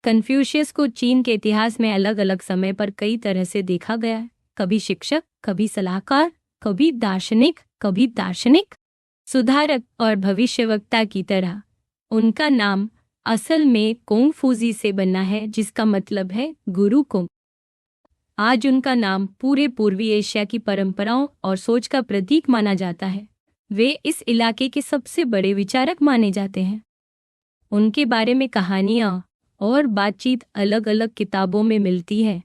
Confucius को चीन के इतिहास में अलग अलग समय पर कई तरह से देखा गया है। कभी शिक्षक, कभी सलाहकार, कभी दार्शनिक, सुधारक और भविष्यवक्ता की तरह। उनका नाम असल में कोंगफूजी से बना है, जिसका मतलब है गुरु कुंग। आज उनका नाम पूरे पूर्वी एशिया की परंपराओं और सोच का प्रतीक माना जाता है। वे इस इलाके के सबसे बड़े विचारक माने जाते हैं। उनके बारे में कहानियाँ और बातचीत अलग अलग किताबों में मिलती है,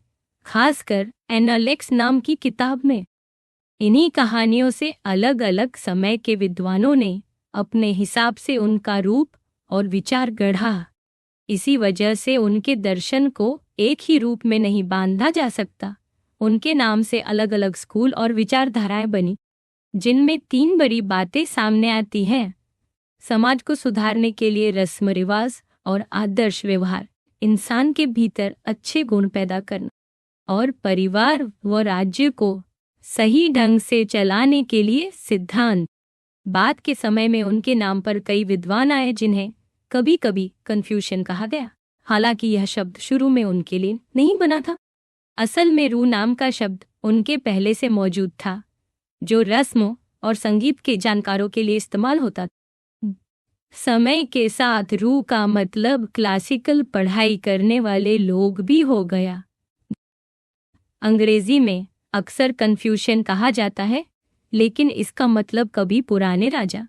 खासकर एनालेक्स नाम की किताब में। इन्हीं कहानियों से अलग अलग समय के विद्वानों ने अपने हिसाब से उनका रूप और विचार गढ़ा। इसी वजह से उनके दर्शन को एक ही रूप में नहीं बांधा जा सकता। उनके नाम से अलग अलग स्कूल और विचारधाराएं बनी, जिनमें 3 बड़ी बातें सामने आती हैं। समाज को सुधारने के लिए रस्म रिवाज और आदर्श व्यवहार, इंसान के भीतर अच्छे गुण पैदा करना, और परिवार व राज्य को सही ढंग से चलाने के लिए सिद्धांत। बाद के समय में उनके नाम पर कई विद्वान आए, जिन्हें कभी कभी कन्फ्यूशन कहा गया। हालांकि यह शब्द शुरू में उनके लिए नहीं बना था। असल में रू नाम का शब्द उनके पहले से मौजूद था, जो रस्मों और संगीत के जानकारों के लिए इस्तेमाल होता था। समय के साथ रू का मतलब क्लासिकल पढ़ाई करने वाले लोग भी हो गया। अंग्रेजी में अक्सर कन्फ्यूशन कहा जाता है, लेकिन इसका मतलब कभी पुराने राजा,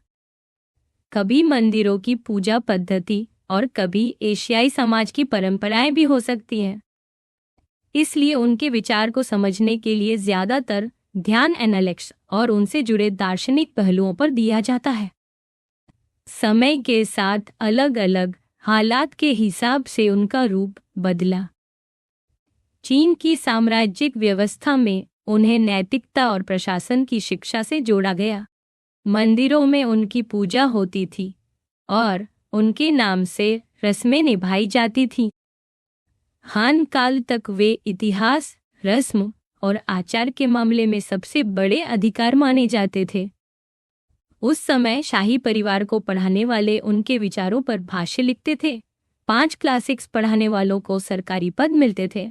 कभी मंदिरों की पूजा पद्धति और कभी एशियाई समाज की परंपराएं भी हो सकती हैं। इसलिए उनके विचार को समझने के लिए ज्यादातर ध्यान एनालेक्स और उनसे जुड़े दार्शनिक पहलुओं पर दिया जाता है। समय के साथ अलग अलग हालात के हिसाब से उनका रूप बदला। चीन की साम्राज्यिक व्यवस्था में उन्हें नैतिकता और प्रशासन की शिक्षा से जोड़ा गया। मंदिरों में उनकी पूजा होती थी और उनके नाम से रस्में निभाई जाती थीं। हान काल तक वे इतिहास, रस्म और आचार के मामले में सबसे बड़े अधिकार माने जाते थे। उस समय शाही परिवार को पढ़ाने वाले उनके विचारों पर भाष्य लिखते थे। 5 क्लासिक्स पढ़ाने वालों को सरकारी पद मिलते थे।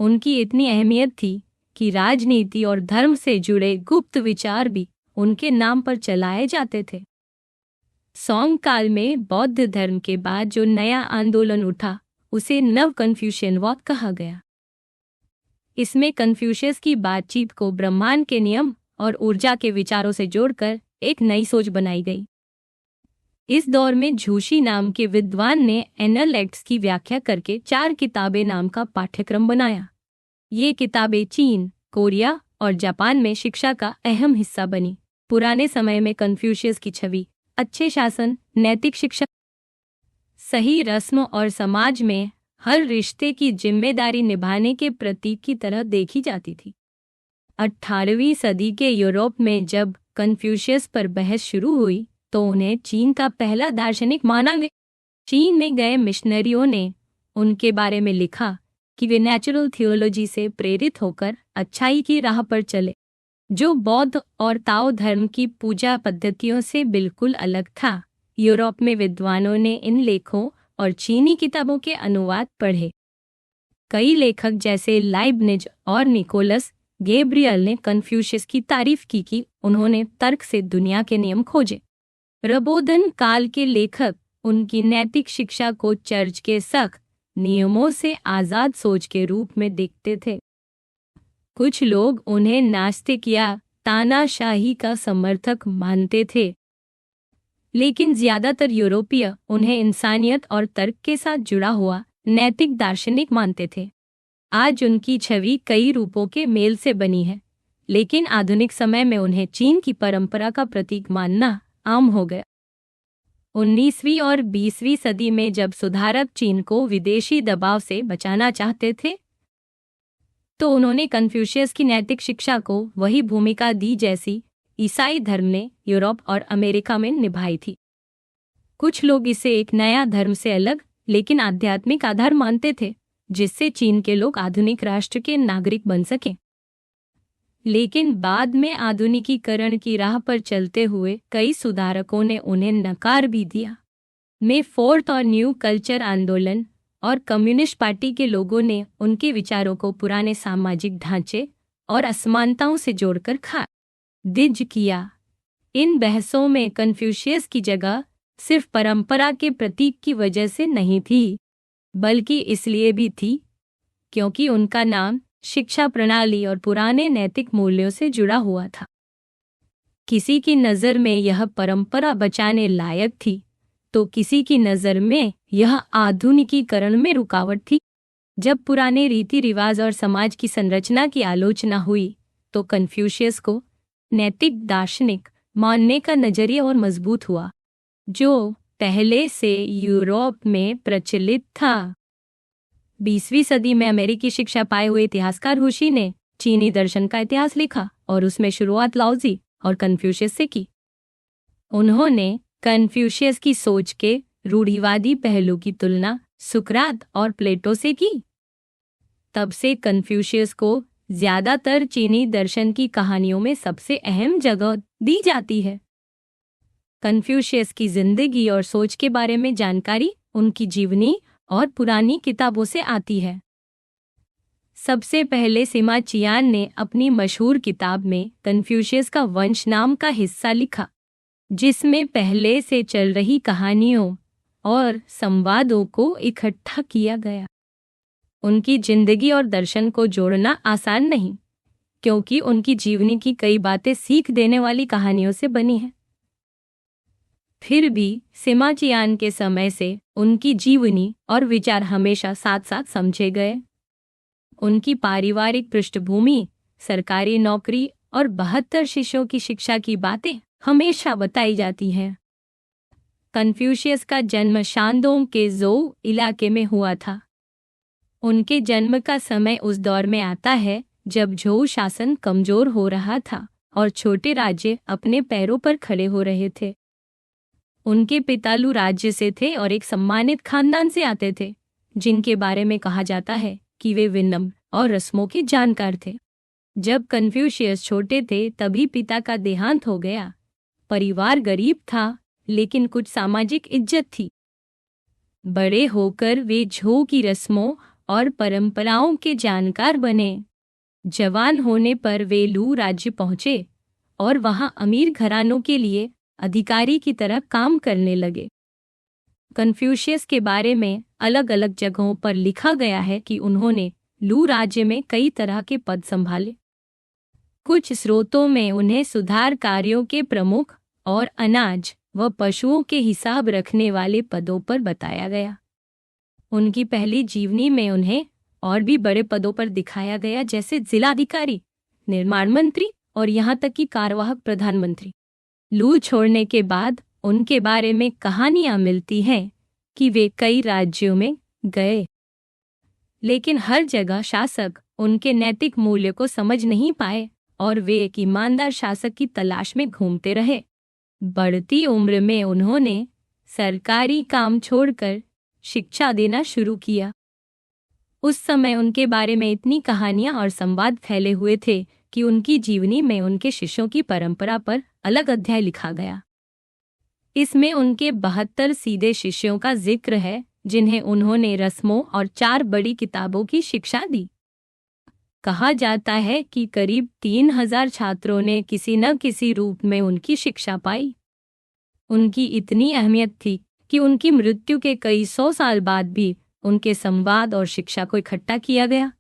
उनकी इतनी अहमियत थी कि राजनीति और धर्म से जुड़े गुप्त विचार भी उनके नाम पर चलाए जाते थे। सॉन्ग काल में बौद्ध धर्म के बाद जो नया आंदोलन उठा, उसे नव कन्फ्यूशियनवाद कहा गया। इसमें कन्फ्यूशियस की बातचीत को ब्रह्मांड के नियम और ऊर्जा के विचारों से जोड़कर एक नई सोच बनाई गई। इस दौर में झूशी नाम के विद्वान ने एनालेक्स की व्याख्या करके 4 किताबें नाम का पाठ्यक्रम बनाया। ये किताबें चीन, कोरिया और जापान में शिक्षा का अहम हिस्सा बनी। पुराने समय में कन्फ्यूशियस की छवि अच्छे शासन, नैतिक शिक्षा, सही रस्म और समाज में हर रिश्ते की जिम्मेदारी निभाने के प्रतीक की तरह देखी जाती थी। 18वीं सदी के यूरोप में जब कन्फ्यूशियस पर बहस शुरू हुई, तो उन्हें चीन का पहला दार्शनिक माना गया। चीन में गए मिशनरियों ने उनके बारे में लिखा कि वे नेचुरल थियोलॉजी से प्रेरित होकर अच्छाई की राह पर चले, जो बौद्ध और ताओ धर्म की पूजा पद्धतियों से बिल्कुल अलग था। यूरोप में विद्वानों ने इन लेखों और चीनी किताबों के अनुवाद पढ़े। कई लेखक जैसे लाइबनिज और निकोलस गैब्रियल ने कन्फ्यूशियस की तारीफ की कि उन्होंने तर्क से दुनिया के नियम खोजे। प्रबोधन काल के लेखक उनकी नैतिक शिक्षा को चर्च के सख्त नियमों से आजाद सोच के रूप में देखते थे। कुछ लोग उन्हें नास्तिक या तानाशाही का समर्थक मानते थे, लेकिन ज्यादातर यूरोपीय उन्हें इंसानियत और तर्क के साथ जुड़ा हुआ नैतिक दार्शनिक मानते थे। आज उनकी छवि कई रूपों के मेल से बनी है, लेकिन आधुनिक समय में उन्हें चीन की परंपरा का प्रतीक मानना आम हो गया। 19वीं और 20वीं सदी में जब सुधारक चीन को विदेशी दबाव से बचाना चाहते थे, तो उन्होंने कन्फ्यूशियस की नैतिक शिक्षा को वही भूमिका दी जैसी ईसाई धर्म ने यूरोप और अमेरिका में निभाई थी। कुछ लोग इसे एक नया धर्म से अलग लेकिन आध्यात्मिक आधार मानते थे, जिससे चीन के लोग आधुनिक राष्ट्र के नागरिक बन सकें। लेकिन बाद में आधुनिकीकरण की राह पर चलते हुए कई सुधारकों ने उन्हें नकार भी दिया। में फोर्थ और न्यू कल्चर आंदोलन और कम्युनिस्ट पार्टी के लोगों ने उनके विचारों को पुराने सामाजिक ढांचे और असमानताओं से जोड़कर खारिज किया। इन बहसों में कन्फ्यूशियस की जगह सिर्फ परंपरा के प्रतीक की वजह से नहीं थी, बल्कि इसलिए भी थी क्योंकि उनका नाम शिक्षा प्रणाली और पुराने नैतिक मूल्यों से जुड़ा हुआ था। किसी की नज़र में यह परंपरा बचाने लायक थी, तो किसी की नज़र में यह आधुनिकीकरण में रुकावट थी। जब पुराने रीति रिवाज और समाज की संरचना की आलोचना हुई, तो कन्फ्यूशियस को नैतिक दार्शनिक मानने का नजरिया और मजबूत हुआ, जो पहले से यूरोप में प्रचलित था। 20वीं सदी में अमेरिकी शिक्षा पाए हुए इतिहासकार हुशी ने चीनी दर्शन का इतिहास लिखा और उसमें शुरुआत लाओजी और कन्फ्यूशियस से की। उन्होंने कन्फ्यूशियस की सोच के रूढ़िवादी पहलू की तुलना सुकरात और प्लेटो से की। तब से कन्फ्यूशियस को ज्यादातर चीनी दर्शन की कहानियों में सबसे अहम जगह दी जाती है। कन्फ्यूशियस की जिंदगी और सोच के बारे में जानकारी उनकी जीवनी और पुरानी किताबों से आती है। सबसे पहले सिमा चियान ने अपनी मशहूर किताब में कन्फ्यूशियस का वंश नाम का हिस्सा लिखा, जिसमें पहले से चल रही कहानियों और संवादों को इकट्ठा किया गया। उनकी जिंदगी और दर्शन को जोड़ना आसान नहीं, क्योंकि उनकी जीवनी की कई बातें सीख देने वाली कहानियों से बनी हैं। फिर भी सिमा चियान के समय से उनकी जीवनी और विचार हमेशा साथ साथ समझे गए। उनकी पारिवारिक पृष्ठभूमि, सरकारी नौकरी और 72 शिष्यों की शिक्षा की बातें हमेशा बताई जाती हैं। कन्फ्यूशियस का जन्म शानडोंग के ज़ोउ इलाके में हुआ था। उनके जन्म का समय उस दौर में आता है जब झोउ शासन कमजोर हो रहा था और छोटे राज्य अपने पैरों पर खड़े हो रहे थे। उनके पिता लू राज्य से थे और एक सम्मानित खानदान से आते थे, जिनके बारे में कहा जाता है कि वे विनम्र और रस्मों के जानकार थे। जब कन्फ्यूशियस छोटे थे तभी पिता का देहांत हो गया। परिवार गरीब था, लेकिन कुछ सामाजिक इज्जत थी। बड़े होकर वे झोउ की रस्मों और परंपराओं के जानकार बने। जवान होने पर वे लू राज्य पहुंचे और वहां अमीर घरानों के लिए अधिकारी की तरह काम करने लगे। कन्फ्यूशियस के बारे में अलग अलग जगहों पर लिखा गया है कि उन्होंने लू राज्य में कई तरह के पद संभाले। कुछ स्रोतों में उन्हें सुधार कार्यों के प्रमुख और अनाज व पशुओं के हिसाब रखने वाले पदों पर बताया गया। उनकी पहली जीवनी में उन्हें और भी बड़े पदों पर दिखाया गया, जैसे जिलाधिकारी, निर्माण मंत्री और यहाँ तक कि कार्यवाहक प्रधानमंत्री। लू छोड़ने के बाद उनके बारे में कहानियां मिलती हैं कि वे कई राज्यों में गए, लेकिन हर जगह शासक उनके नैतिक मूल्य को समझ नहीं पाए और वे एक ईमानदार शासक की तलाश में घूमते रहे। बढ़ती उम्र में उन्होंने सरकारी काम छोड़कर शिक्षा देना शुरू किया। उस समय उनके बारे में इतनी कहानियां और संवाद फैले हुए थे कि उनकी जीवनी में उनके शिष्यों की परंपरा पर अलग अध्याय लिखा गया। इसमें उनके 72 सीधे शिष्यों का जिक्र है, जिन्हें उन्होंने रस्मों और 4 बड़ी किताबों की शिक्षा दी। कहा जाता है कि करीब 3000 छात्रों ने किसी न किसी रूप में उनकी शिक्षा पाई। उनकी इतनी अहमियत थी कि उनकी मृत्यु के कई 100 साल बाद भी उनके संवाद और शिक्षा को इकट्ठा किया गया।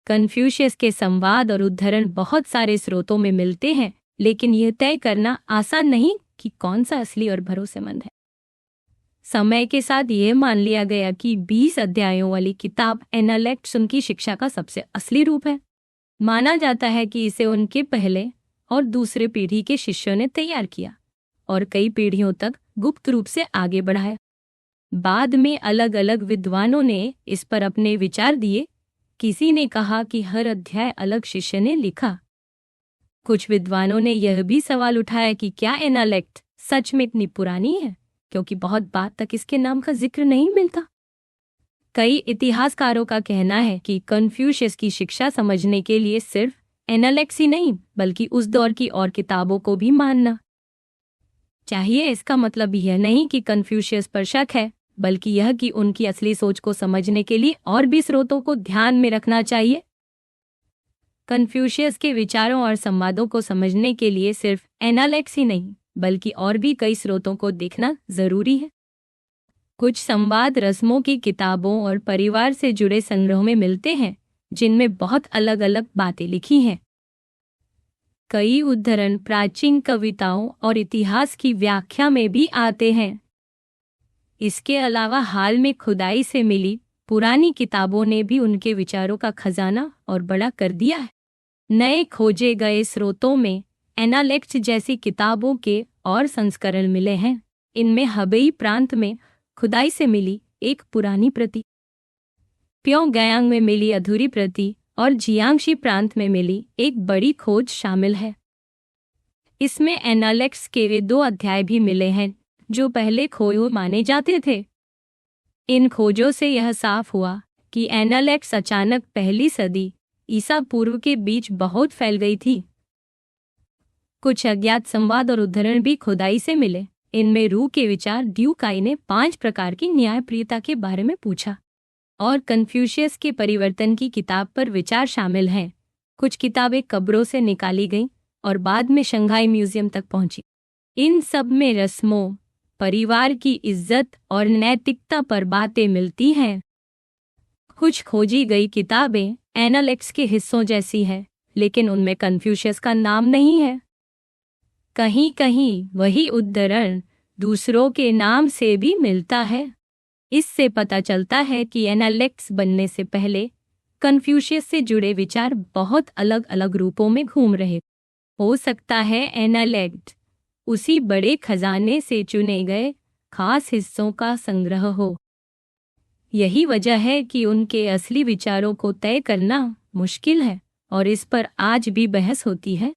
कन्फ्यूशियस के संवाद और उद्धरण बहुत सारे स्रोतों में मिलते हैं, लेकिन यह तय करना आसान नहीं कि कौन सा असली और भरोसेमंद है। समय के साथ यह मान लिया गया कि 20 अध्यायों वाली किताब एनालेक्ट्स उनकी शिक्षा का सबसे असली रूप है। माना जाता है कि इसे उनके पहले और दूसरे पीढ़ी के शिष्यों ने तैयार किया और कई पीढ़ियों तक गुप्त रूप से आगे बढ़ाया। बाद में अलग अलग विद्वानों ने इस पर अपने विचार दिए। किसी ने कहा कि हर अध्याय अलग शिष्य ने लिखा। कुछ विद्वानों ने यह भी सवाल उठाया कि क्या एनालेक्ट सच में इतनी पुरानी है, क्योंकि बहुत बाद तक इसके नाम का जिक्र नहीं मिलता। कई इतिहासकारों का कहना है कि कन्फ्यूशियस की शिक्षा समझने के लिए सिर्फ एनालेक्ट ही नहीं, बल्कि उस दौर की और किताबों को भी मानना चाहिए। इसका मतलब यह नहीं कि कन्फ्यूशियस पर शक है, बल्कि यह कि उनकी असली सोच को समझने के लिए और भी स्रोतों को ध्यान में रखना चाहिए। कन्फ्यूशियस के विचारों और संवादों को समझने के लिए सिर्फ एनालेक्स ही नहीं बल्कि और भी कई स्रोतों को देखना जरूरी है। कुछ संवाद रस्मों की किताबों और परिवार से जुड़े संग्रहों में मिलते हैं जिनमें बहुत अलग अलग बातें लिखी हैं। कई उद्धरण प्राचीन कविताओं और इतिहास की व्याख्या में भी आते हैं। इसके अलावा हाल में खुदाई से मिली पुरानी किताबों ने भी उनके विचारों का खजाना और बड़ा कर दिया है। नए खोजे गए स्रोतों में एनालेक्स जैसी किताबों के और संस्करण मिले हैं। इनमें हबेई प्रांत में खुदाई से मिली एक पुरानी प्रति, प्योंगयांग में मिली अधूरी प्रति और जियांगशी प्रांत में मिली एक बड़ी खोज शामिल है। इसमें एनालेक्स के वे 2 अध्याय भी मिले हैं जो पहले खोए माने जाते थे। इन खोजों से यह साफ हुआ कि एनालेक्स अचानक पहली सदी ईसा पूर्व के बीच बहुत फैल गई थी। कुछ अज्ञात संवाद और उद्धरण भी खुदाई से मिले। इनमें रू के विचार ड्यूकाई ने 5 प्रकार की न्यायप्रियता के बारे में पूछा और कन्फ्यूशियस के परिवर्तन की किताब पर विचार शामिल हैं। कुछ किताबें कब्रों से निकाली गईं और बाद में शंघाई म्यूजियम तक पहुंची। इन सब में रस्मों, परिवार की इज्जत और नैतिकता पर बातें मिलती हैं। कुछ खोजी गई किताबें एनालेक्स के हिस्सों जैसी है लेकिन उनमें कन्फ्यूशियस का नाम नहीं है। कहीं कहीं वही उद्धरण दूसरों के नाम से भी मिलता है। इससे पता चलता है कि एनालेक्स बनने से पहले कन्फ्यूशियस से जुड़े विचार बहुत अलग अलग रूपों में घूम रहे। हो सकता है एनालेक्स उसी बड़े खजाने से चुने गए खास हिस्सों का संग्रह हो। यही वजह है कि उनके असली विचारों को तय करना मुश्किल है और इस पर आज भी बहस होती है।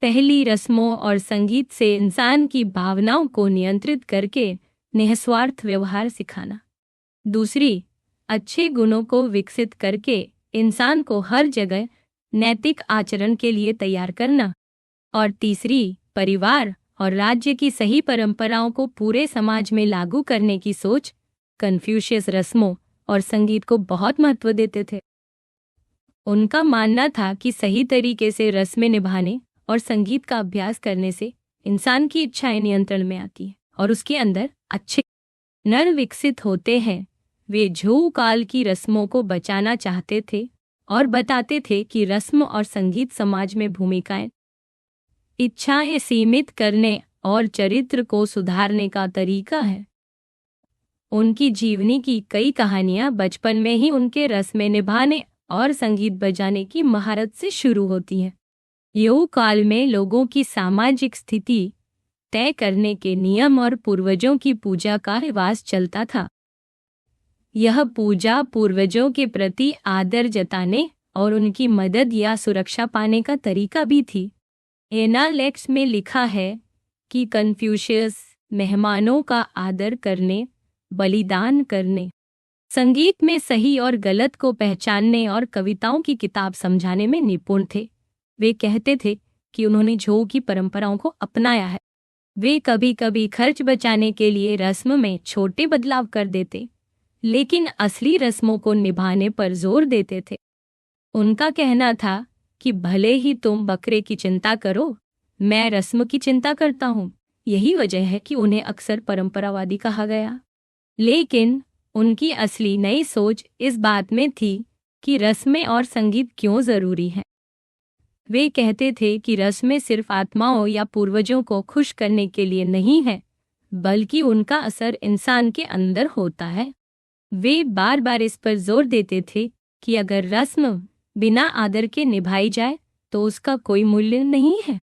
पहली, रस्मों और संगीत से इंसान की भावनाओं को नियंत्रित करके निस्वार्थ व्यवहार सिखाना। दूसरी, अच्छे गुणों को विकसित करके इंसान को हर जगह नैतिक आचरण के लिए तैयार करना। और तीसरी, परिवार और राज्य की सही परंपराओं को पूरे समाज में लागू करने की सोच। कन्फ्यूशियस रस्मों और संगीत को बहुत महत्व देते थे। उनका मानना था कि सही तरीके से रस्में निभाने और संगीत का अभ्यास करने से इंसान की इच्छाएं नियंत्रण में आती हैं और उसके अंदर अच्छे नर विकसित होते हैं। वे झोउ काल की रस्मों को बचाना चाहते थे और बताते थे कि रस्म और संगीत समाज में भूमिकाएं, इच्छाएं सीमित करने और चरित्र को सुधारने का तरीका है। उनकी जीवनी की कई कहानियां बचपन में ही उनके रस्में निभाने और संगीत बजाने की महारत से शुरू होती हैं। झोउ काल में लोगों की सामाजिक स्थिति तय करने के नियम और पूर्वजों की पूजा का रिवाज चलता था। यह पूजा पूर्वजों के प्रति आदर जताने और उनकी मदद या सुरक्षा पाने का तरीका भी थी। एनालेक्स में लिखा है कि कन्फ्यूशियस मेहमानों का आदर करने, बलिदान करने, संगीत में सही और गलत को पहचानने और कविताओं की किताब समझाने में निपुण थे। वे कहते थे कि उन्होंने झोउ की परंपराओं को अपनाया है। वे कभी कभी खर्च बचाने के लिए रस्म में छोटे बदलाव कर देते, लेकिन असली रस्मों को निभाने पर जोर देते थे। उनका कहना था कि भले ही तुम बकरे की चिंता करो, मैं रस्म की चिंता करता हूँ। यही वजह है कि उन्हें अक्सर परंपरावादी कहा गया। लेकिन उनकी असली नई सोच इस बात में थी कि रस्में और संगीत क्यों जरूरी हैं। वे कहते थे कि रस्में सिर्फ आत्माओं या पूर्वजों को खुश करने के लिए नहीं है, बल्कि उनका असर इंसान के अंदर होता है। वे बार बार इस पर जोर देते थे कि अगर रस्म बिना आदर के निभाई जाए तो उसका कोई मूल्य नहीं है।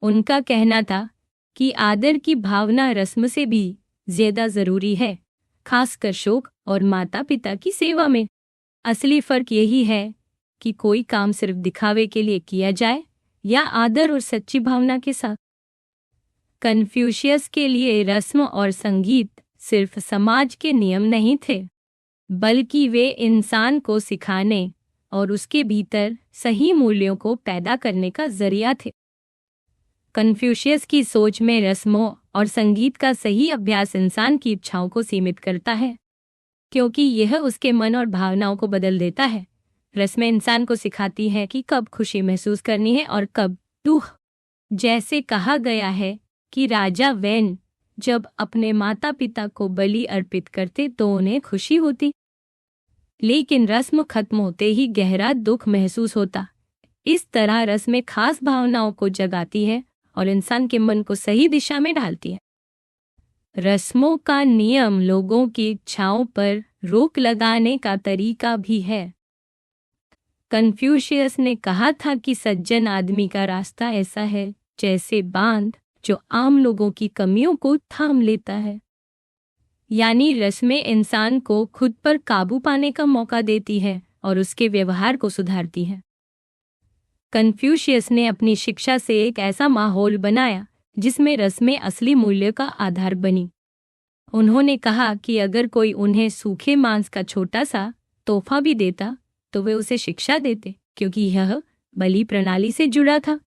उनका कहना था कि आदर की भावना रस्म से भी ज्यादा जरूरी है, खासकर शोक और माता पिता की सेवा में। असली फर्क यही है कि कोई काम सिर्फ दिखावे के लिए किया जाए या आदर और सच्ची भावना के साथ। कन्फ्यूशियस के लिए रस्म और संगीत सिर्फ समाज के नियम नहीं थे, बल्कि वे इंसान को सिखाने और उसके भीतर सही मूल्यों को पैदा करने का जरिया थे। कन्फ्यूशियस की सोच में रस्मों और संगीत का सही अभ्यास इंसान की इच्छाओं को सीमित करता है, क्योंकि यह उसके मन और भावनाओं को बदल देता है। रस्में इंसान को सिखाती हैं कि कब खुशी महसूस करनी है और कब दुख। जैसे कहा गया है कि राजा वैन जब अपने माता पिता को बलि अर्पित करते तो उन्हें खुशी होती, लेकिन रस्म खत्म होते ही गहरा दुख महसूस होता। इस तरह रस्में खास भावनाओं को जगाती है और इंसान के मन को सही दिशा में ढालती है। रस्मों का नियम लोगों की इच्छाओं पर रोक लगाने का तरीका भी है। कन्फ्यूशियस ने कहा था कि सज्जन आदमी का रास्ता ऐसा है जैसे बांध जो आम लोगों की कमियों को थाम लेता है। यानी रस्में इंसान को खुद पर काबू पाने का मौका देती है और उसके व्यवहार को सुधारती है। कन्फ्यूशियस ने अपनी शिक्षा से एक ऐसा माहौल बनाया जिसमें रस्में असली मूल्य का आधार बनी। उन्होंने कहा कि अगर कोई उन्हें सूखे मांस का छोटा सा तोहफा भी देता तो वे उसे शिक्षा देते, क्योंकि यह बलि प्रणाली से जुड़ा था।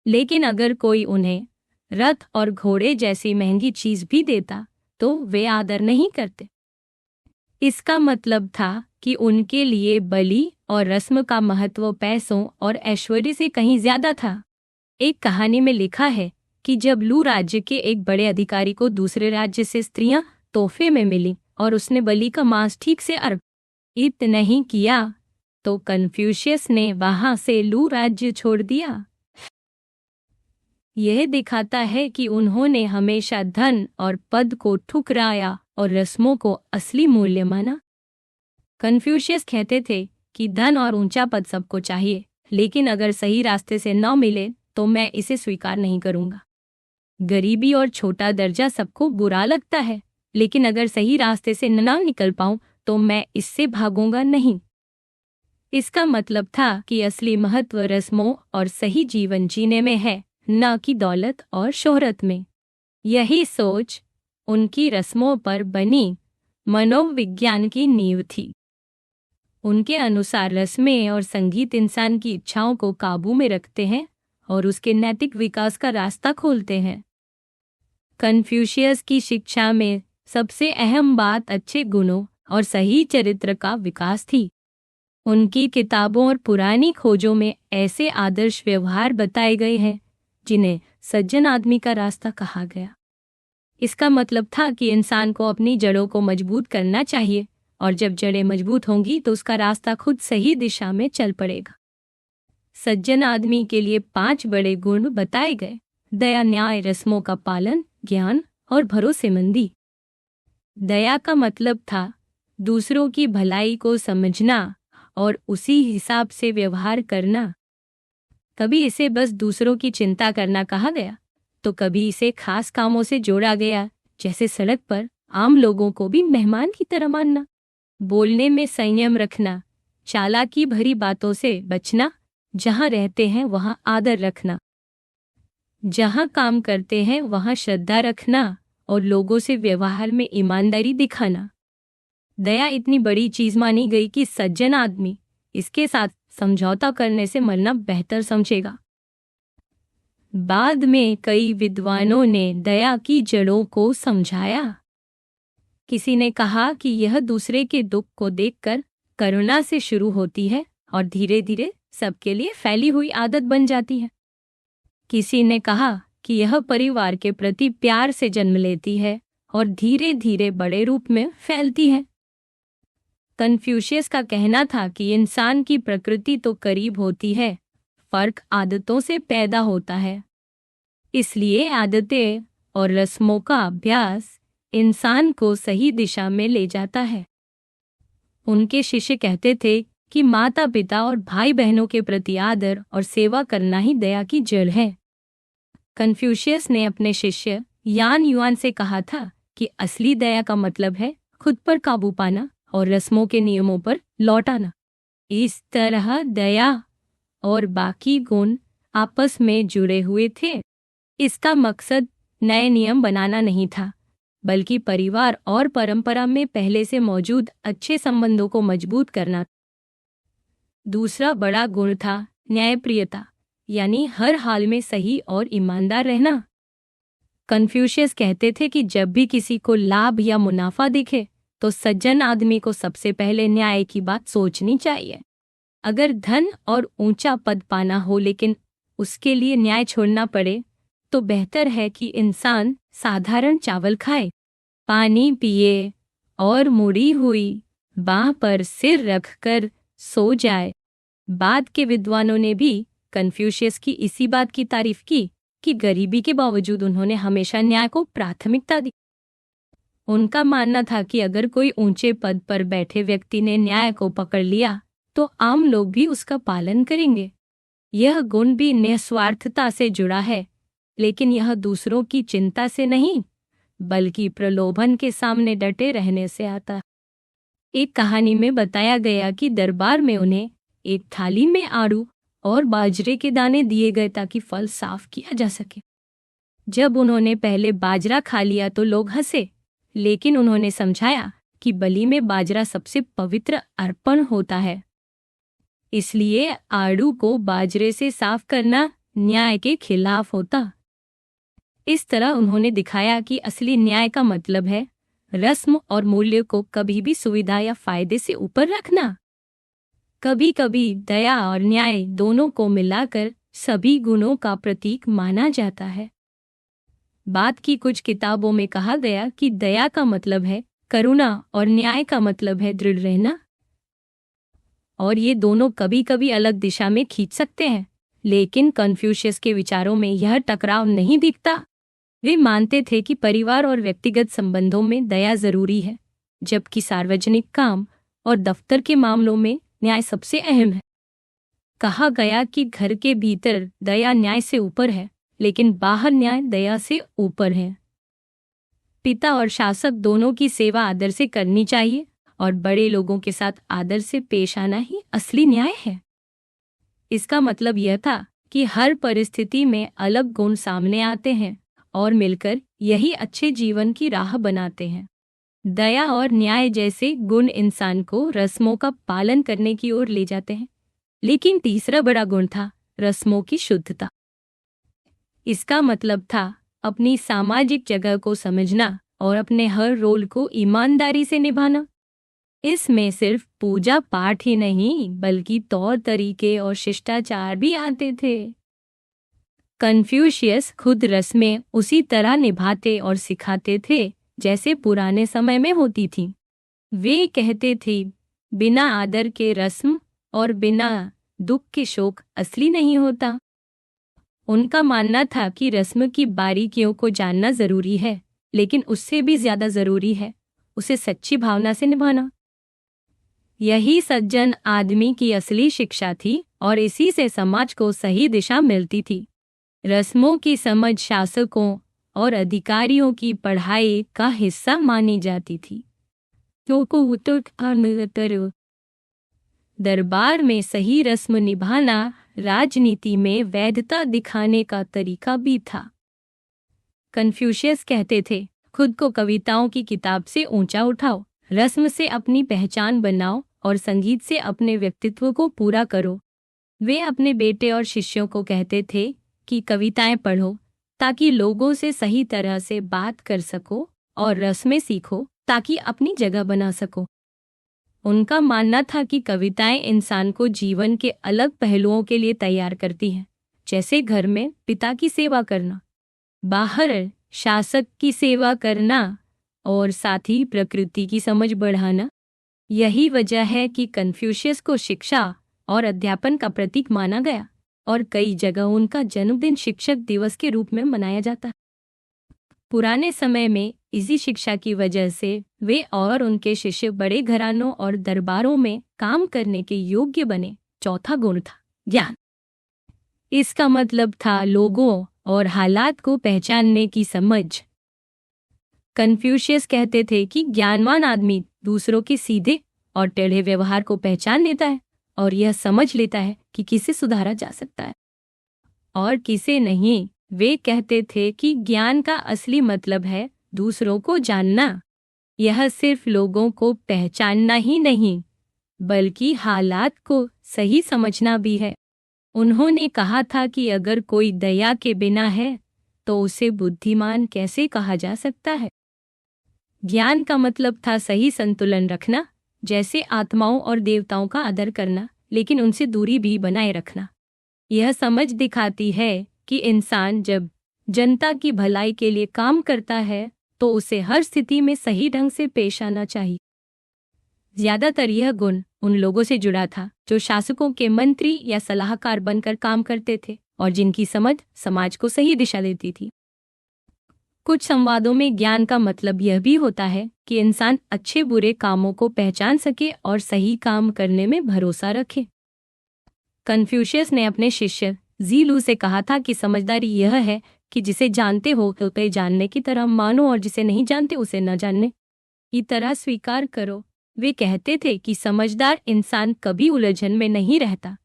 लेकिन अगर कोई उन्हें रथ और घोड़े जैसी महंगी चीज भी देता तो वे आदर नहीं करते। इसका मतलब था कि उनके लिए बलि और रस्म का महत्व पैसों और ऐश्वर्य से कहीं ज्यादा था। एक कहानी में लिखा है कि जब लू राज्य के एक बड़े अधिकारी को दूसरे राज्य से स्त्रियां तोहफे में मिली और उसने बलि का मांस ठीक से अर्पित नहीं किया तो कन्फ्यूशियस ने वहां से लू राज्य छोड़ दिया। यह दिखाता है कि उन्होंने हमेशा धन और पद को ठुकराया और रस्मों को असली मूल्य माना। कन्फ्यूशियस कहते थे कि धन और ऊंचा पद सबको चाहिए, लेकिन अगर सही रास्ते से न मिले तो मैं इसे स्वीकार नहीं करूंगा। गरीबी और छोटा दर्जा सबको बुरा लगता है, लेकिन अगर सही रास्ते से न निकल पाऊं तो मैं इससे भागूंगा नहीं। इसका मतलब था कि असली महत्व रस्मों और सही जीवन जीने में है, न कि दौलत और शोहरत में। यही सोच उनकी रस्मों पर बनी मनोविज्ञान की नींव थी। उनके अनुसार रस्में और संगीत इंसान की इच्छाओं को काबू में रखते हैं और उसके नैतिक विकास का रास्ता खोलते हैं। कन्फ्यूशियस की शिक्षा में सबसे अहम बात अच्छे गुणों और सही चरित्र का विकास थी। उनकी किताबों और पुरानी खोजों में ऐसे आदर्श व्यवहार बताए गए हैं जिन्हें सज्जन आदमी का रास्ता कहा गया। इसका मतलब था कि इंसान को अपनी जड़ों को मजबूत करना चाहिए, और जब जड़ें मजबूत होंगी तो उसका रास्ता खुद सही दिशा में चल पड़ेगा। सज्जन आदमी के लिए 5 बड़े गुण बताए गए: दया, न्याय, रस्मों का पालन, ज्ञान और भरोसेमंदी। दया का मतलब था दूसरों की भलाई को समझना और उसी हिसाब से व्यवहार करना। कभी इसे बस दूसरों की चिंता करना कहा गया, तो कभी इसे खास कामों से जोड़ा गया, जैसे सड़क पर आम लोगों को भी मेहमान की तरह मानना। बोलने में संयम रखना, चालाकी भरी बातों से बचना, जहां रहते हैं वहां आदर रखना, जहां काम करते हैं वहां श्रद्धा रखना और लोगों से व्यवहार में ईमानदारी दिखाना। दया इतनी बड़ी चीज मानी गई कि सज्जन आदमी इसके साथ समझौता करने से मरना बेहतर समझेगा। बाद में कई विद्वानों ने दया की जड़ों को समझाया। किसी ने कहा कि यह दूसरे के दुख को देखकर करुणा से शुरू होती है और धीरे धीरे सबके लिए फैली हुई आदत बन जाती है। किसी ने कहा कि यह परिवार के प्रति प्यार से जन्म लेती है और धीरे धीरे बड़े रूप में फैलती है। कन्फ्यूशियस का कहना था कि इंसान की प्रकृति तो करीब होती है, फर्क आदतों से पैदा होता है। इसलिए आदतें और रस्मों का अभ्यास इंसान को सही दिशा में ले जाता है। उनके शिष्य कहते थे कि माता पिता और भाई बहनों के प्रति आदर और सेवा करना ही दया की जड़ है। कन्फ्यूशियस ने अपने शिष्य यान युआन से कहा था कि असली दया का मतलब है खुद पर काबू पाना और रस्मों के नियमों पर लौट आना। इस तरह दया और बाकी गुण आपस में जुड़े हुए थे। इसका मकसद नए नियम बनाना नहीं था, बल्कि परिवार और परंपरा में पहले से मौजूद अच्छे संबंधों को मजबूत करना। दूसरा बड़ा गुण था न्यायप्रियता, यानी हर हाल में सही और ईमानदार रहना। कन्फ्यूशियस कहते थे कि जब भी किसी को लाभ या मुनाफा दिखे तो सज्जन आदमी को सबसे पहले न्याय की बात सोचनी चाहिए। अगर धन और ऊंचा पद पाना हो लेकिन उसके लिए न्याय छोड़ना पड़े तो बेहतर है कि इंसान साधारण चावल खाए, पानी पिए और मुड़ी हुई बाह पर सिर रखकर सो जाए। बाद के विद्वानों ने भी कन्फ्यूशियस की इसी बात की तारीफ की कि गरीबी के बावजूद उन्होंने हमेशा न्याय को प्राथमिकता दी। उनका मानना था कि अगर कोई ऊंचे पद पर बैठे व्यक्ति ने न्याय को पकड़ लिया तो आम लोग भी उसका पालन करेंगे। यह गुण भी निस्वार्थता से जुड़ा है, लेकिन यह दूसरों की चिंता से नहीं बल्कि प्रलोभन के सामने डटे रहने से आता है। एक कहानी में बताया गया कि दरबार में उन्हें एक थाली में आड़ू और बाजरे के दाने दिए गए ताकि फल साफ किया जा सके। जब उन्होंने पहले बाजरा खा लिया तो लोग हंसे, लेकिन उन्होंने समझाया कि बलि में बाजरा सबसे पवित्र अर्पण होता है, इसलिए आड़ू को बाजरे से साफ करना न्याय के खिलाफ होता। इस तरह उन्होंने दिखाया कि असली न्याय का मतलब है रस्म और मूल्य को कभी भी सुविधा या फायदे से ऊपर रखना। कभी कभी दया और न्याय दोनों को मिलाकर सभी गुणों का प्रतीक माना जाता है। बाद की कुछ किताबों में कहा गया कि दया का मतलब है करुणा और न्याय का मतलब है दृढ़ रहना, और ये दोनों कभी कभी अलग दिशा में खींच सकते हैं। लेकिन कन्फ्यूशियस के विचारों में यह टकराव नहीं दिखता। वे मानते थे कि परिवार और व्यक्तिगत संबंधों में दया जरूरी है, जबकि सार्वजनिक काम और दफ्तर के मामलों में न्याय सबसे अहम है। कहा गया कि घर के भीतर दया न्याय से ऊपर है, लेकिन बाहर न्याय दया से ऊपर है। पिता और शासक दोनों की सेवा आदर से करनी चाहिए और बड़े लोगों के साथ आदर से पेश आना ही असली न्याय है। इसका मतलब यह था कि हर परिस्थिति में अलग गुण सामने आते हैं और मिलकर यही अच्छे जीवन की राह बनाते हैं। दया और न्याय जैसे गुण इंसान को रस्मों का पालन करने की ओर ले जाते हैं, लेकिन तीसरा बड़ा गुण था रस्मों की शुद्धता। इसका मतलब था अपनी सामाजिक जगह को समझना और अपने हर रोल को ईमानदारी से निभाना। इसमें सिर्फ पूजा पाठ ही नहीं बल्कि तौर तरीके और शिष्टाचार भी आते थे। कन्फ्यूशियस खुद रस्में उसी तरह निभाते और सिखाते थे जैसे पुराने समय में होती थी। वे कहते थे बिना आदर के रस्म और बिना दुख के शोक असली नहीं होता। उनका मानना था कि रस्म की बारीकियों को जानना जरूरी है, लेकिन उससे भी ज्यादा जरूरी है उसे सच्ची भावना से निभाना। यही सज्जन आदमी की असली शिक्षा थी और इसी से समाज को सही दिशा मिलती थी। रस्मों की समझ शासकों और अधिकारियों की पढ़ाई का हिस्सा मानी जाती थी। दरबार में सही रस्म निभाना राजनीति में वैधता दिखाने का तरीका भी था। कन्फ्यूशियस कहते थे खुद को कविताओं की किताब से ऊंचा उठाओ, रस्म से अपनी पहचान बनाओ और संगीत से अपने व्यक्तित्व को पूरा करो। वे अपने बेटे और शिष्यों को कहते थे कि कविताएं पढ़ो ताकि लोगों से सही तरह से बात कर सको और रस्में सीखो ताकि अपनी जगह बना सको। उनका मानना था कि कविताएं इंसान को जीवन के अलग पहलुओं के लिए तैयार करती हैं, जैसे घर में पिता की सेवा करना, बाहर शासक की सेवा करना और साथ ही प्रकृति की समझ बढ़ाना। यही वजह है कि कन्फ्यूशियस को शिक्षा और अध्यापन का प्रतीक माना गया और कई जगह उनका जन्मदिन शिक्षक दिवस के रूप में मनाया जाता। पुराने समय में इसी शिक्षा की वजह से वे और उनके शिष्य बड़े घरानों और दरबारों में काम करने के योग्य बने। चौथा गुण था ज्ञान। इसका मतलब था लोगों और हालात को पहचानने की समझ। कन्फ्यूशियस कहते थे कि ज्ञानवान आदमी दूसरों के सीधे और टेढ़े व्यवहार को पहचान लेता है और यह समझ लेता है कि किसे सुधारा जा सकता है और किसे नहीं। वे कहते थे कि ज्ञान का असली मतलब है दूसरों को जानना। यह सिर्फ लोगों को पहचानना ही नहीं बल्कि हालात को सही समझना भी है। उन्होंने कहा था कि अगर कोई दया के बिना है तो उसे बुद्धिमान कैसे कहा जा सकता है। ज्ञान का मतलब था सही संतुलन रखना, जैसे आत्माओं और देवताओं का आदर करना, लेकिन उनसे दूरी भी बनाए रखना। यह समझ दिखाती है कि इंसान जब जनता की भलाई के लिए काम करता है तो उसे हर स्थिति में सही ढंग से पेश आना चाहिए। ज्यादातर यह गुण उन लोगों से जुड़ा था जो शासकों के मंत्री या सलाहकार बनकर काम करते थे और जिनकी समझ समाज को सही दिशा देती थी। कुछ संवादों में ज्ञान का मतलब यह भी होता है कि इंसान अच्छे बुरे कामों को पहचान सके और सही काम करने में भरोसा रखे। कन्फ्यूशियस ने अपने शिष्य ज़ीलू से कहा था कि समझदारी यह है कि जिसे जानते हो उसे जानने की तरह मानो और जिसे नहीं जानते उसे न जानने की तरह स्वीकार करो। वे कहते थे कि समझदार इंसान कभी उलझन में नहीं रहता।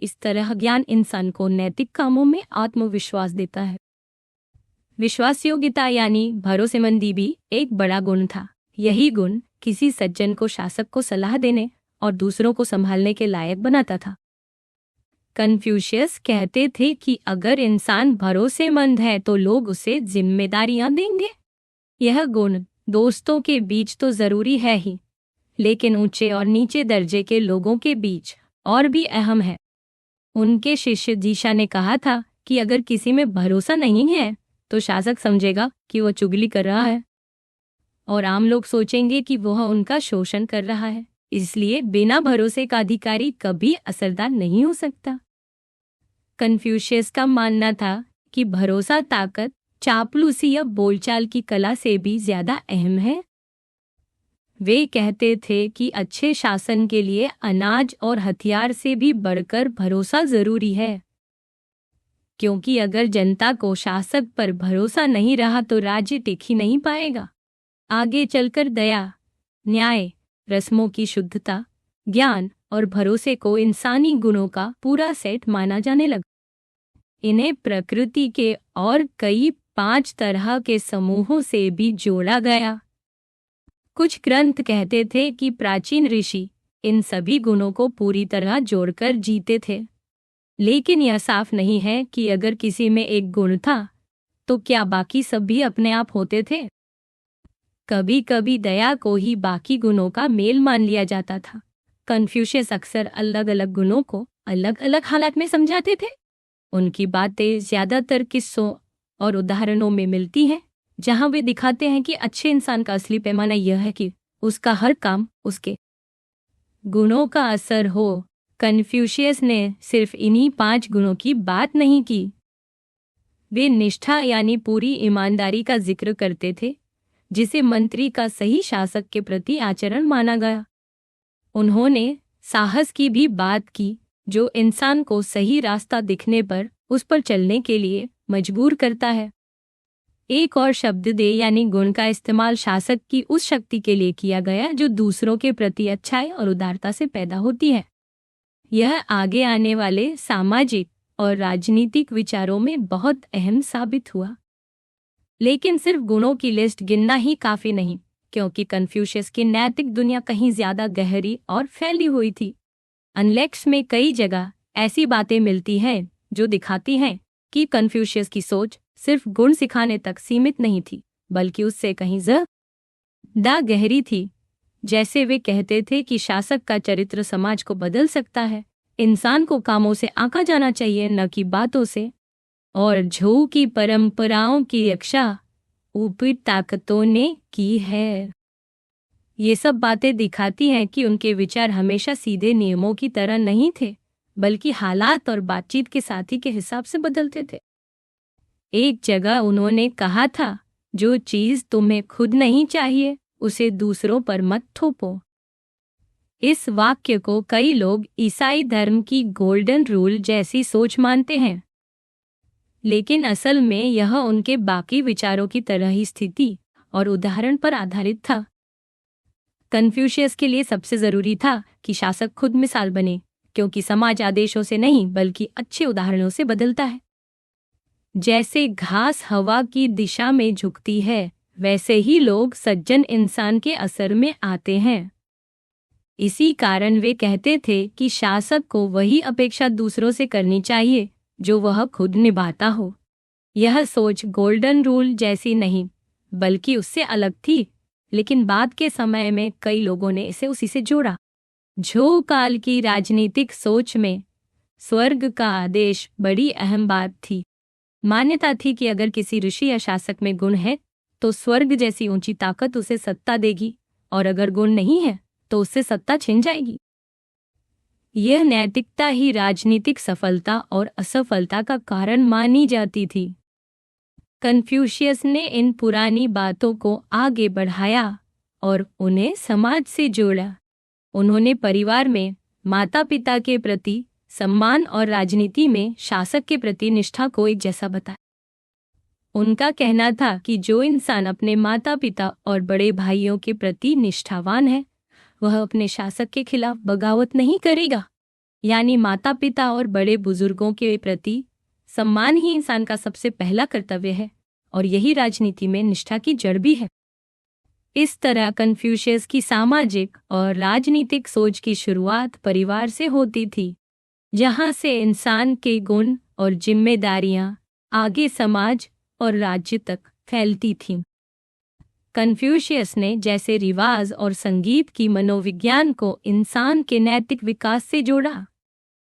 इस तरह ज्ञान इंसान को नैतिक कामों में आत्मविश्वास देता है। विश्वासयोग्यता यानी भरोसेमंदी भी एक बड़ा गुण था। यही गुण किसी सज्जन को शासक को सलाह देने और दूसरों को संभालने के लायक बनाता था। कन्फ्यूशियस कहते थे कि अगर इंसान भरोसेमंद है तो लोग उसे जिम्मेदारियां देंगे। यह गुण दोस्तों के बीच तो जरूरी है ही, लेकिन ऊंचे और नीचे दर्जे के लोगों के बीच और भी अहम है। उनके शिष्य जीशा ने कहा था कि अगर किसी में भरोसा नहीं है तो शासक समझेगा कि वह चुगली कर रहा है और आम लोग सोचेंगे कि वह उनका शोषण कर रहा है। इसलिए बिना भरोसे का अधिकारी कभी असरदार नहीं हो सकता। कन्फ्यूशियस का मानना था कि भरोसा ताकत, चापलूसी या बोलचाल की कला से भी ज्यादा अहम है। वे कहते थे कि अच्छे शासन के लिए अनाज और हथियार से भी बढ़कर भरोसा जरूरी है, क्योंकि अगर जनता को शासक पर भरोसा नहीं रहा तो राज्य टिक ही नहीं पाएगा। आगे चलकर दया, न्याय, रस्मों की शुद्धता, ज्ञान और भरोसे को इंसानी गुणों का पूरा सेट माना जाने लगा। इन्हें प्रकृति के और कई 5 तरह के समूहों से भी जोड़ा गया। कुछ ग्रंथ कहते थे कि प्राचीन ऋषि इन सभी गुणों को पूरी तरह जोड़कर जीते थे, लेकिन यह साफ नहीं है कि अगर किसी में एक गुण था तो क्या बाकी सब भी अपने आप होते थे। कभी कभी दया को ही बाकी गुणों का मेल मान लिया जाता था। कन्फ्यूशियस अक्सर अलग अलग गुणों को अलग अलग हालात में समझाते थे। उनकी बातें ज्यादातर किस्सों और उदाहरणों में मिलती हैं, जहां वे दिखाते हैं कि अच्छे इंसान का असली पैमाना यह है कि उसका हर काम उसके गुणों का असर हो। कन्फ्यूशियस ने सिर्फ इन्हीं 5 गुणों की बात नहीं की। वे निष्ठा यानी पूरी ईमानदारी का जिक्र करते थे, जिसे मंत्री का सही शासक के प्रति आचरण माना गया। उन्होंने साहस की भी बात की, जो इंसान को सही रास्ता दिखने पर उस पर चलने के लिए मजबूर करता है। एक और शब्द दे यानी गुण का इस्तेमाल शासक की उस शक्ति के लिए किया गया जो दूसरों के प्रति अच्छाई और उदारता से पैदा होती है। यह आगे आने वाले सामाजिक और राजनीतिक विचारों में बहुत अहम साबित हुआ। लेकिन सिर्फ गुणों की लिस्ट गिनना ही काफी नहीं, क्योंकि कन्फ्यूशियस की नैतिक दुनिया कहीं ज्यादा गहरी और फैली हुई थी। अनलेक्स में कई जगह ऐसी बातें मिलती हैं जो दिखाती हैं कि कन्फ्यूशियस की सोच सिर्फ गुण सिखाने तक सीमित नहीं थी, बल्कि उससे कहीं ज़्यादा गहरी थी। जैसे वे कहते थे कि शासक का चरित्र समाज को बदल सकता है। इंसान को कामों से आंका जाना चाहिए, न कि बातों से। और झू की परंपराओं की रक्षा ऊपरी ताकतों ने की है। ये सब बातें दिखाती हैं कि उनके विचार हमेशा सीधे नियमों की तरह नहीं थे, बल्कि हालात और बातचीत के साथी के हिसाब से बदलते थे। एक जगह उन्होंने कहा था, जो चीज तुम्हें खुद नहीं चाहिए उसे दूसरों पर मत थोपो। इस वाक्य को कई लोग ईसाई धर्म की गोल्डन रूल जैसी सोच मानते हैं, लेकिन असल में यह उनके बाकी विचारों की तरह ही स्थिति और उदाहरण पर आधारित था। कन्फ्यूशियस के लिए सबसे जरूरी था कि शासक खुद मिसाल बने, क्योंकि समाज आदेशों से नहीं बल्कि अच्छे उदाहरणों से बदलता है। जैसे घास हवा की दिशा में झुकती है, वैसे ही लोग सज्जन इंसान के असर में आते हैं। इसी कारण वे कहते थे कि शासक को वही अपेक्षा दूसरों से करनी चाहिए जो वह खुद निभाता हो। यह सोच गोल्डन रूल जैसी नहीं बल्कि उससे अलग थी, लेकिन बाद के समय में कई लोगों ने इसे उसी से जोड़ा। झो काल की राजनीतिक सोच में स्वर्ग का आदेश बड़ी अहम बात थी। मान्यता थी कि अगर किसी ऋषि या शासक में गुण है तो स्वर्ग जैसी ऊंची ताकत उसे सत्ता देगी, और अगर गुण नहीं है तो उससे सत्ता छिन जाएगी। यह नैतिकता ही राजनीतिक सफलता और असफलता का कारण मानी जाती थी। कन्फ्यूशियस ने इन पुरानी बातों को आगे बढ़ाया और उन्हें समाज से जोड़ा। उन्होंने परिवार में माता पिता के प्रति सम्मान और राजनीति में शासक के प्रति निष्ठा को एक जैसा बताया। उनका कहना था कि जो इंसान अपने माता पिता और बड़े भाइयों के प्रति निष्ठावान है वह अपने शासक के खिलाफ बगावत नहीं करेगा। यानी माता पिता और बड़े बुजुर्गों के प्रति सम्मान ही इंसान का सबसे पहला कर्तव्य है, और यही राजनीति में निष्ठा की जड़ भी है। इस तरह कन्फ्यूशियस की सामाजिक और राजनीतिक सोच की शुरुआत परिवार से होती थी, जहां से इंसान के गुण और जिम्मेदारियां आगे समाज और राज्य तक फैलती थीं। कन्फ्यूशियस ने जैसे रिवाज और संगीत की मनोविज्ञान को इंसान के नैतिक विकास से जोड़ा,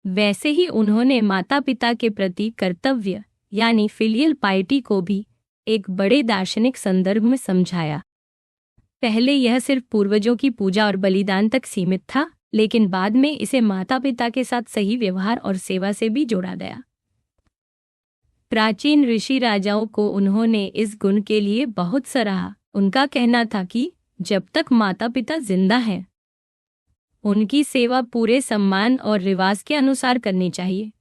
वैसे ही उन्होंने माता पिता के प्रति कर्तव्य यानी फिलियल पाइटी को भी एक बड़े दार्शनिक संदर्भ में समझाया। पहले यह सिर्फ पूर्वजों की पूजा और बलिदान तक सीमित था, लेकिन बाद में इसे माता पिता के साथ सही व्यवहार और सेवा से भी जोड़ा गया। प्राचीन ऋषि राजाओं को उन्होंने इस गुण के लिए बहुत सराहा। उनका कहना था कि जब तक माता पिता जिंदा हैं, उनकी सेवा पूरे सम्मान और रिवाज के अनुसार करनी चाहिए,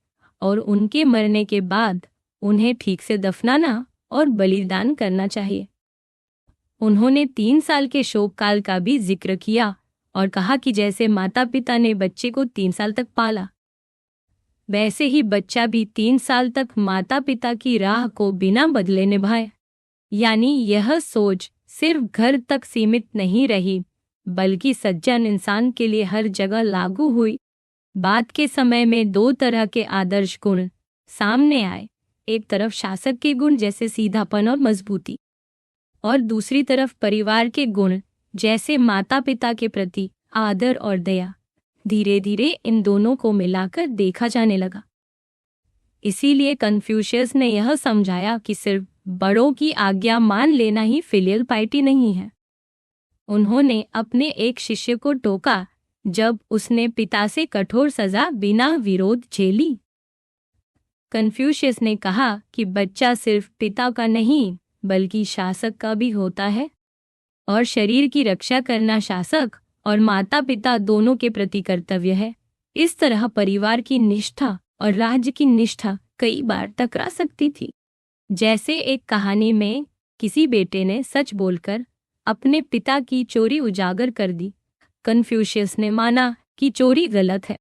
और उनके मरने के बाद उन्हें ठीक से दफनाना और बलिदान करना चाहिए। उन्होंने 3 साल के शोक काल का भी जिक्र किया और कहा कि जैसे माता पिता ने बच्चे को 3 साल तक पाला, वैसे ही बच्चा भी 3 साल तक माता पिता की राह को बिना बदले निभाए। यानी यह सोच सिर्फ घर तक सीमित नहीं रही, बल्कि सज्जन इंसान के लिए हर जगह लागू हुई। बाद के समय में 2 तरह के आदर्श गुण सामने आए। एक तरफ शासक के गुण जैसे सीधापन और मजबूती, और दूसरी तरफ परिवार के गुण जैसे माता पिता के प्रति आदर और दया। धीरे धीरे इन दोनों को मिलाकर देखा जाने लगा। इसीलिए कन्फ्यूशियस ने यह समझाया कि सिर्फ बड़ों की आज्ञा मान लेना ही फिलियल पाइटी नहीं है। उन्होंने अपने एक शिष्य को टोका जब उसने पिता से कठोर सजा बिना विरोध झेली। कन्फ्यूशियस ने कहा कि बच्चा सिर्फ पिता का नहीं बल्कि शासक का भी होता है, और शरीर की रक्षा करना शासक और माता पिता दोनों के प्रति कर्तव्य है। इस तरह परिवार की निष्ठा और राज्य की निष्ठा कई बार टकरा सकती थी। जैसे एक कहानी में किसी बेटे ने सच बोलकर अपने पिता की चोरी उजागर कर दी। कन्फ्यूशियस ने माना कि चोरी गलत है,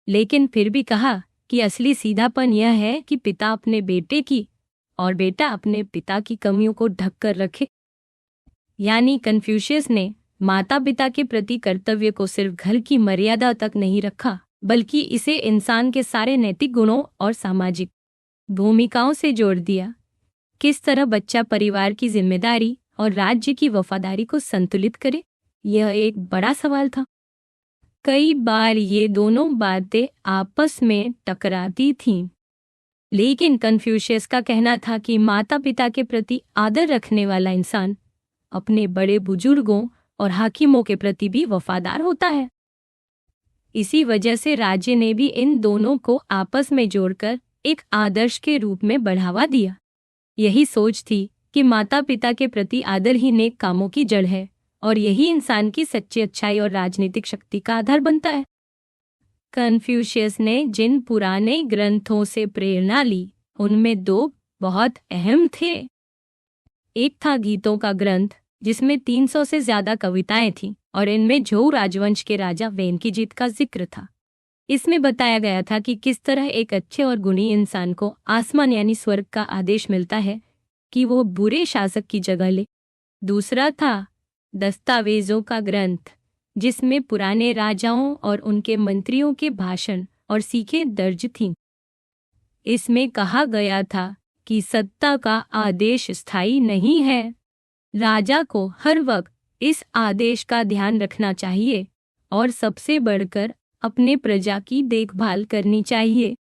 लेकिन फिर भी कहा कि असली सीधापन यह है कि पिता अपने बेटे की और बेटा अपने पिता की कमियों को ढक कर रखे। यानी कन्फ्यूशियस ने माता पिता के प्रति कर्तव्य को सिर्फ घर की मर्यादा तक नहीं रखा, बल्कि इसे इंसान के सारे नैतिक गुणों और सामाजिक भूमिकाओं से जोड़ दिया। किस तरह बच्चा परिवार की जिम्मेदारी और राज्य की वफादारी को संतुलित करे, यह एक बड़ा सवाल था। कई बार ये दोनों बातें आपस में टकराती थीं, लेकिन कन्फ्यूशियस का कहना था कि माता पिता के प्रति आदर रखने वाला इंसान अपने बड़े बुजुर्गों और हाकिमों के प्रति भी वफादार होता है। इसी वजह से राज्य ने भी इन दोनों को आपस में जोड़कर एक आदर्श के रूप में बढ़ावा दिया। यही सोच थी कि माता पिता के प्रति आदर ही नेक कामों की जड़ है, और यही इंसान की सच्ची अच्छाई और राजनीतिक शक्ति का आधार बनता है। कन्फ्यूशियस ने जिन पुराने ग्रंथों से प्रेरणा ली, उनमें 2 बहुत अहम थे। एक था गीतों का ग्रंथ, जिसमें 300 से ज्यादा कविताएं थीं, और इनमें झोउ राजवंश के राजा वेन की जीत का जिक्र था। इसमें बताया गया था कि किस तरह एक अच्छे और गुणी इंसान को आसमान यानी स्वर्ग का आदेश मिलता है कि वो बुरे शासक की जगह ले। दूसरा था दस्तावेजों का ग्रंथ, जिसमें पुराने राजाओं और उनके मंत्रियों के भाषण और सीखें दर्ज थीं। इसमें कहा गया था कि सत्ता का आदेश स्थायी नहीं है। राजा को हर वक्त इस आदेश का ध्यान रखना चाहिए और सबसे बढ़कर अपने प्रजा की देखभाल करनी चाहिए।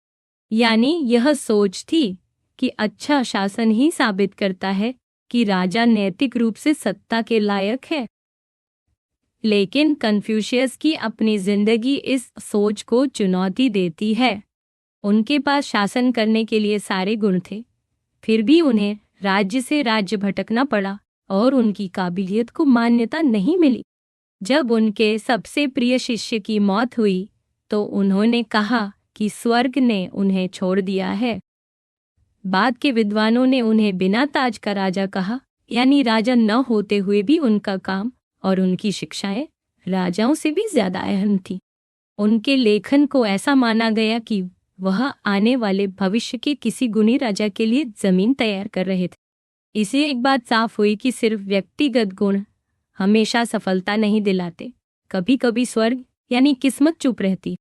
यानी यह सोच थी कि अच्छा शासन ही साबित करता है कि राजा नैतिक रूप से सत्ता के लायक है। लेकिन कन्फ्यूशियस की अपनी जिंदगी इस सोच को चुनौती देती है। उनके पास शासन करने के लिए सारे गुण थे, फिर भी उन्हें राज्य से राज्य भटकना पड़ा और उनकी काबिलियत को मान्यता नहीं मिली। जब उनके सबसे प्रिय शिष्य की मौत हुई तो उन्होंने कहा कि स्वर्ग ने उन्हें छोड़ दिया है। बाद के विद्वानों ने उन्हें बिना ताज का राजा कहा, यानी राजा न होते हुए भी उनका काम और उनकी शिक्षाएं राजाओं से भी ज्यादा अहम थी। उनके लेखन को ऐसा माना गया कि वह आने वाले भविष्य के किसी गुणी राजा के लिए जमीन तैयार कर रहे थे। इससे एक बात साफ हुई कि सिर्फ व्यक्तिगत गुण हमेशा सफलता नहीं दिलाते, कभी कभी स्वर्ग यानी किस्मत चुप रहती।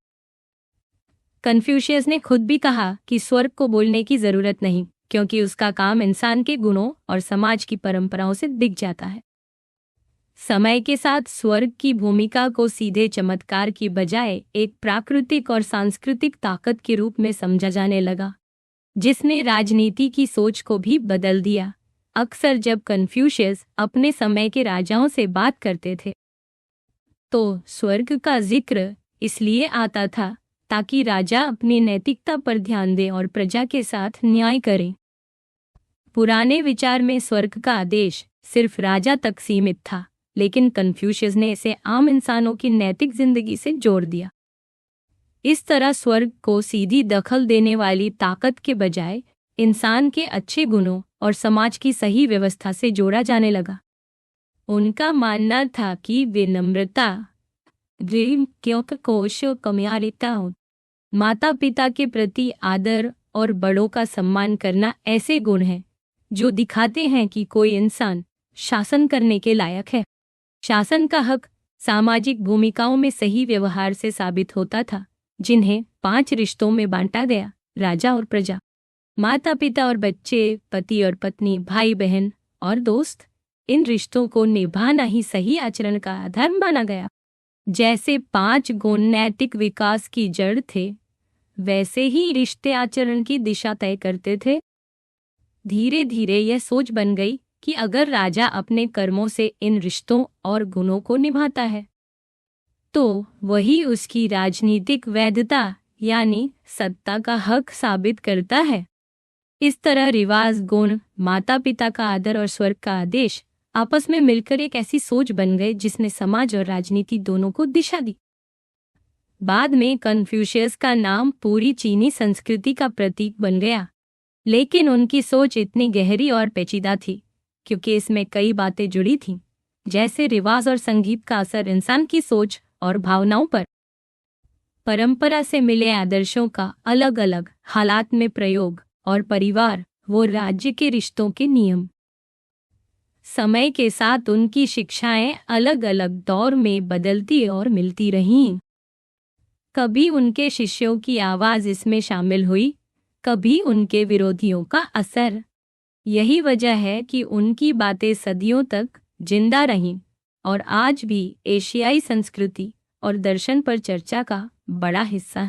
कन्फ्यूशियस ने खुद भी कहा कि स्वर्ग को बोलने की जरूरत नहीं, क्योंकि उसका काम इंसान के गुणों और समाज की परंपराओं से दिख जाता है। समय के साथ स्वर्ग की भूमिका को सीधे चमत्कार की बजाय एक प्राकृतिक और सांस्कृतिक ताकत के रूप में समझा जाने लगा, जिसने राजनीति की सोच को भी बदल दिया। अक्सर जब कन्फ्यूशियस अपने समय के राजाओं से बात करते थे तो स्वर्ग का जिक्र इसलिए आता था ताकि राजा अपनी नैतिकता पर ध्यान दें और प्रजा के साथ न्याय करें। पुराने विचार में स्वर्ग का आदेश सिर्फ राजा तक सीमित था, लेकिन कन्फ्यूशियस ने इसे आम इंसानों की नैतिक जिंदगी से जोड़ दिया। इस तरह स्वर्ग को सीधी दखल देने वाली ताकत के बजाय इंसान के अच्छे गुणों और समाज की सही व्यवस्था से जोड़ा जाने लगा। उनका मानना था कि विनम्रता, माता पिता के प्रति आदर और बड़ों का सम्मान करना ऐसे गुण हैं जो दिखाते हैं कि कोई इंसान शासन करने के लायक है। शासन का हक सामाजिक भूमिकाओं में सही व्यवहार से साबित होता था, जिन्हें 5 रिश्तों में बांटा गया: राजा और प्रजा, माता पिता और बच्चे, पति और पत्नी, भाई बहन और दोस्त। इन रिश्तों को निभाना ही सही आचरण का आधार माना गया। जैसे 5 गुण नैतिक विकास की जड़ थे, वैसे ही रिश्ते आचरण की दिशा तय करते थे। धीरे धीरे यह सोच बन गई कि अगर राजा अपने कर्मों से इन रिश्तों और गुणों को निभाता है तो वही उसकी राजनीतिक वैधता यानी सत्ता का हक साबित करता है। इस तरह रिवाज, गुण, माता पिता का आदर और स्वर्ग का आदेश आपस में मिलकर एक ऐसी सोच बन गए जिसने समाज और राजनीति दोनों को दिशा दी। बाद में कन्फ्यूशियस का नाम पूरी चीनी संस्कृति का प्रतीक बन गया, लेकिन उनकी सोच इतनी गहरी और पेचीदा थी क्योंकि इसमें कई बातें जुड़ी थीं, जैसे रिवाज और संगीत का असर इंसान की सोच और भावनाओं पर, परंपरा से मिले आदर्शों का अलग अलग हालात में प्रयोग और परिवार वो राज्य के रिश्तों के नियम। समय के साथ उनकी शिक्षाएं अलग अलग दौर में बदलती और मिलती रहीं। कभी उनके शिष्यों की आवाज इसमें शामिल हुई, कभी उनके विरोधियों का असर। यही वजह है कि उनकी बातें सदियों तक जिंदा रहीं और आज भी एशियाई संस्कृति और दर्शन पर चर्चा का बड़ा हिस्सा